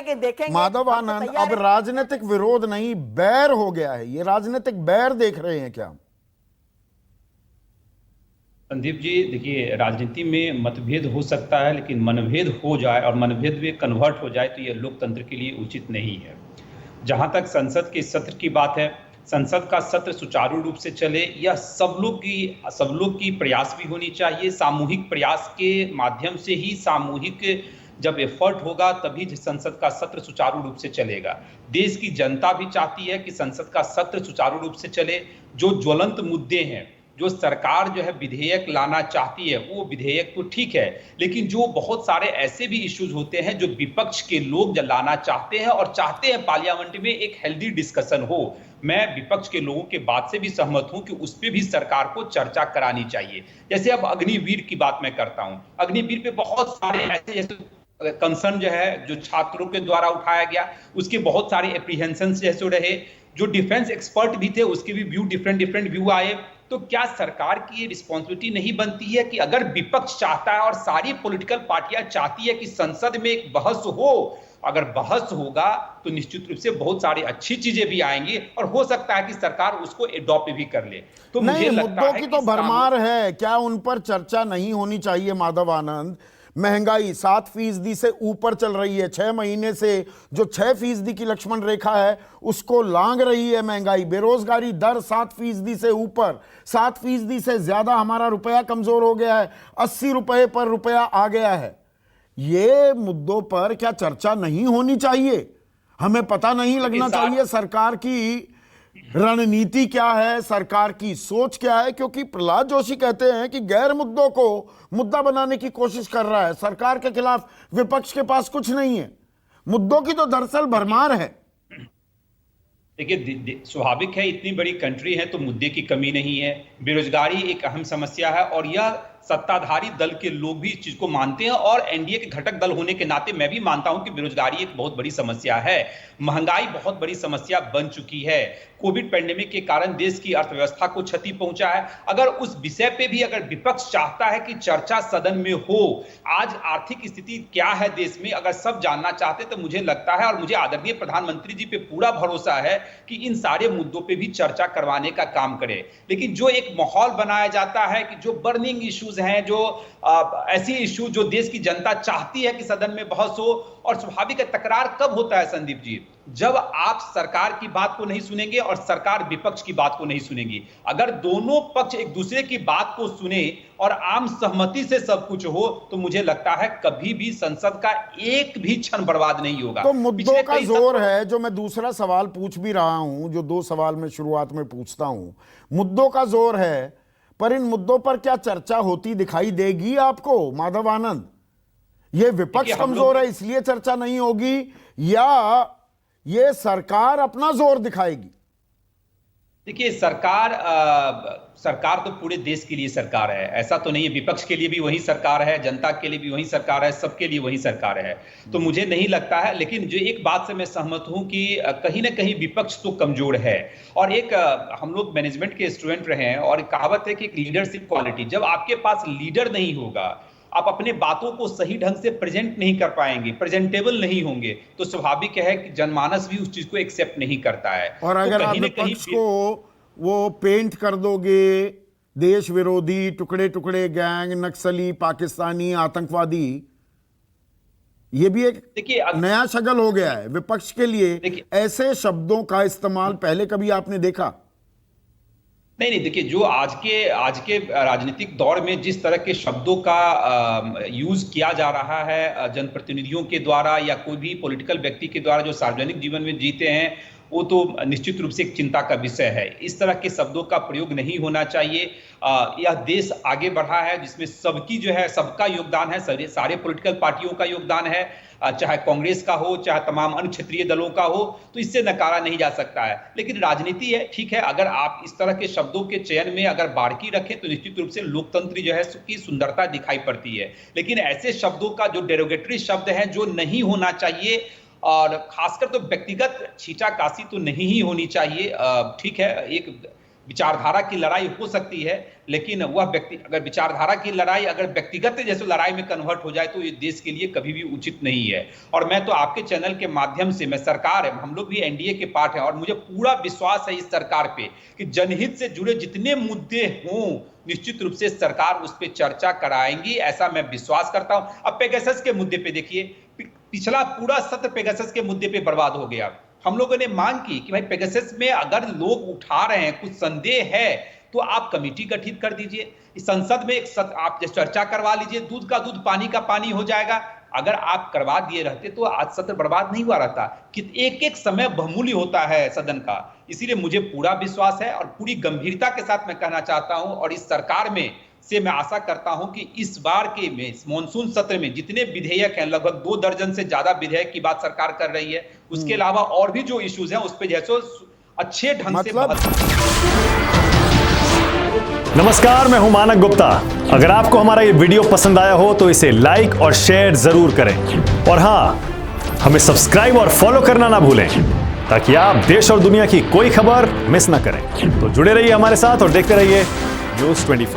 कि देखेंगे। माधव हम तो आनंद, तैयार अब हैं। राजनीतिक विरोध नहीं, बैर हो गया है, ये राजनीतिक बैर देख रहे हैं क्या? संदीप जी, देखिए, राजनीति में मतभेद हो सकता है, लेकिन मनभेद हो जाए और मनभेद में कन्वर्ट हो जाए तो यह लोकतंत्र के लिए उचित नहीं है। जहां तक संसद के सत्र की बात है, संसद का सत्र सुचारू रूप से चले, यह सब लोग की प्रयास भी होनी चाहिए। सामूहिक प्रयास के माध्यम से ही, सामूहिक जब एफर्ट होगा तभी संसद का सत्र सुचारू रूप से चलेगा। देश की जनता भी चाहती है कि संसद का सत्र सुचारू रूप से चले। जो ज्वलंत मुद्दे हैं, जो सरकार जो है विधेयक लाना चाहती है, वो विधेयक तो ठीक है, लेकिन जो बहुत सारे ऐसे भी इश्यूज होते हैं जो विपक्ष के लोग लाना चाहते हैं और चाहते हैं पार्लियामेंट में एक हेल्दी डिस्कशन हो। मैं विपक्ष के लोगों के बात से भी सहमत हूं कि उस पर भी सरकार को चर्चा करानी चाहिए। जैसे अब अग्निवीर की बात मैं करता हूं, अग्निवीर पे बहुत सारे ऐसे जैसे कंसर्न जो है, जो छात्रों के द्वारा उठाया गया, उसके बहुत सारे एप्रीहेंशन जैसे रहे। जो डिफेंस एक्सपर्ट भी थे, उसके भी व्यू डिफरेंट व्यू आए। तो क्या सरकार की ये रिस्पॉन्सिबिलिटी नहीं बनती है कि अगर विपक्ष चाहता है और सारी पॉलिटिकल पार्टियां चाहती है कि संसद में एक बहस हो, अगर बहस होगा तो निश्चित रूप से बहुत सारी अच्छी चीजें भी आएंगी और हो सकता है कि सरकार उसको एडॉप्ट भी कर ले। तो नहीं, मुझे लगता मुद्दों है की कि तो भरमार है, क्या उन पर चर्चा नहीं होनी चाहिए? माधव आनंद, महंगाई 7% से ऊपर चल रही है, 6 महीने से जो 6% की लक्ष्मण रेखा है उसको लांग रही है महंगाई। बेरोजगारी दर 7% से ऊपर, 7% से ज्यादा हमारा रुपया कमजोर हो गया है, 80 रुपए पर रुपया आ गया है। ये मुद्दों पर क्या चर्चा नहीं होनी चाहिए? हमें पता नहीं लगना चाहिए सरकार की रणनीति क्या है, सरकार की सोच क्या है? क्योंकि प्रहलाद जोशी कहते हैं कि गैर मुद्दों को मुद्दा बनाने की कोशिश कर रहा है। सरकार के खिलाफ विपक्ष के पास कुछ नहीं है, मुद्दों की तो दरअसल भरमार है। देखिए, स्वाभाविक है, इतनी बड़ी कंट्री है तो मुद्दे की कमी नहीं है। बेरोजगारी एक अहम समस्या है और यह सत्ताधारी दल के लोग भी इस चीज को मानते हैं और एनडीए के घटक दल होने के नाते मैं भी मानता हूं कि बेरोजगारी एक बहुत बड़ी समस्या है। महंगाई बहुत बड़ी समस्या बन चुकी है। कोविड पैंडेमिक के कारण देश की अर्थव्यवस्था को क्षति पहुंचा है। अगर उस विषय पे भी अगर विपक्ष चाहता है कि चर्चा सदन में हो, आज आर्थिक स्थिति क्या है देश में, अगर सब जानना चाहते तो मुझे लगता है और मुझे आदरणीय प्रधानमंत्री जी पे पूरा भरोसा है कि इन सारे मुद्दों पे भी चर्चा करवाने का काम करे। लेकिन जो एक माहौल बनाया जाता है कि जो बर्निंग इश्यूज हैं, जो ऐसी इश्यू जो देश की जनता चाहती है कि सदन में बहस हो, और स्वाभाविक है तकरार कब होता है संदीप जी, जब आप सरकार की बात को नहीं सुनेंगे और सरकार विपक्ष की बात को नहीं सुनेगी। अगर दोनों पक्ष एक दूसरे की बात को सुने और आम सहमति से सब कुछ हो तो मुझे लगता है कभी भी संसद का एक भी क्षण बर्बाद नहीं होगा। तो मुद्दों का जोर है, जो मैं दूसरा सवाल पूछ भी रहा हूं, जो 2 सवाल में शुरुआत में पूछता हूं, मुद्दों का जोर है, पर इन मुद्दों पर क्या चर्चा होती दिखाई देगी आपको माधव आनंद? ये विपक्ष कमजोर है इसलिए चर्चा नहीं होगी, या ये सरकार अपना जोर दिखाएगी? देखिए, सरकार तो पूरे देश के लिए सरकार है, ऐसा तो नहीं है। विपक्ष के लिए भी वही सरकार है, जनता के लिए भी वही सरकार है, सबके लिए वही सरकार है। तो मुझे नहीं लगता है, लेकिन जो एक बात से मैं सहमत हूं कि कहीं ना कहीं विपक्ष तो कमजोर है। और एक हम लोग मैनेजमेंट के स्टूडेंट रहे हैं और कहावत है कि एक लीडरशिप क्वालिटी, जब आपके पास लीडर नहीं होगा, आप अपने बातों को सही ढंग से प्रेजेंट नहीं कर पाएंगे, प्रेजेंटेबल नहीं होंगे, तो स्वाभाविक है कि जनमानस भी उस चीज को एक्सेप्ट नहीं करता है। और अगर तो आप विपक्ष को वो पेंट कर दोगे देश विरोधी, टुकड़े टुकड़े गैंग, नक्सली, पाकिस्तानी, आतंकवादी, ये भी एक नया शगल हो गया है विपक्ष के लिए। ऐसे शब्दों का इस्तेमाल पहले कभी आपने देखा? नहीं, देखिए, जो आज के राजनीतिक दौर में जिस तरह के शब्दों का यूज किया जा रहा है जनप्रतिनिधियों के द्वारा या कोई भी पॉलिटिकल व्यक्ति के द्वारा जो सार्वजनिक जीवन में जीते हैं, वो तो निश्चित रूप से एक चिंता का विषय है। इस तरह के शब्दों का प्रयोग नहीं होना चाहिए। यह देश आगे बढ़ा है जिसमें सबकी जो है, सबका योगदान है, सारे पॉलिटिकल पार्टियों का योगदान है, चाहे कांग्रेस का हो, चाहे तमाम अन्य क्षेत्रीय दलों का हो, तो इससे नकारा नहीं जा सकता है। लेकिन राजनीति है, ठीक है, अगर आप इस तरह के शब्दों के चयन में अगर बारीकी रखें तो निश्चित रूप से लोकतंत्र जो है की सुंदरता दिखाई पड़ती है। लेकिन ऐसे शब्दों का जो डेरोगेटरी शब्द है, जो नहीं होना चाहिए, और खासकर तो व्यक्तिगत छींटाकाशी तो नहीं ही होनी चाहिए। ठीक है, एक विचारधारा की लड़ाई हो सकती है, लेकिन वह व्यक्ति अगर विचारधारा की लड़ाई अगर व्यक्तिगत जैसे लड़ाई में कन्वर्ट हो जाए तो ये देश के लिए कभी भी उचित नहीं है। और मैं तो आपके चैनल के माध्यम से, मैं सरकार है, हम लोग भी एनडीए के पार्ट हैं और मुझे पूरा विश्वास है इस सरकार पे कि जनहित से जुड़े जितने मुद्दे हों निश्चित रूप से सरकार उस पर चर्चा कराएंगी, ऐसा मैं विश्वास करता हूं। अब पेगासस के मुद्दे पे देखिए, पिछला पूरा सत्र पेगासस के मुद्दे पे बर्बाद हो गया। हम लोगों ने मांग की कि भाई पेगासस में अगर लोग उठा रहे हैं, कुछ संदेह है, तो आप कमेटी गठित कर दीजिए, संसद में आप चर्चा करवा लीजिए, दूध का दूध पानी का पानी हो जाएगा। अगर आप करवा दिए रहते तो आज सत्र बर्बाद नहीं हुआ रहता। कि एक एक समय बहुमूल्य होता है सदन का, इसीलिए मुझे पूरा विश्वास है और पूरी गंभीरता के साथ मैं कहना चाहता हूं और इस सरकार में से मैं आशा करता हूं कि इस बार के मॉनसून सत्र में जितने विधेयक हैं, लगभग 2 दर्जन से ज्यादा विधेयक की बात सरकार कर रही है, उसके अलावा और भी जो इश्यूज हैं उस पे जैसे अच्छे ढंग से नमस्कार, मैं हूं मानक गुप्ता। अगर आपको हमारा ये वीडियो पसंद आया हो तो इसे लाइक और शेयर जरूर करें और हां, हमें सब्सक्राइब और फॉलो करना ना भूलें ताकि आप देश और दुनिया की कोई खबर मिस ना करें। तो जुड़े रहिए हमारे साथ और देखते रहिए न्यूज़ 24।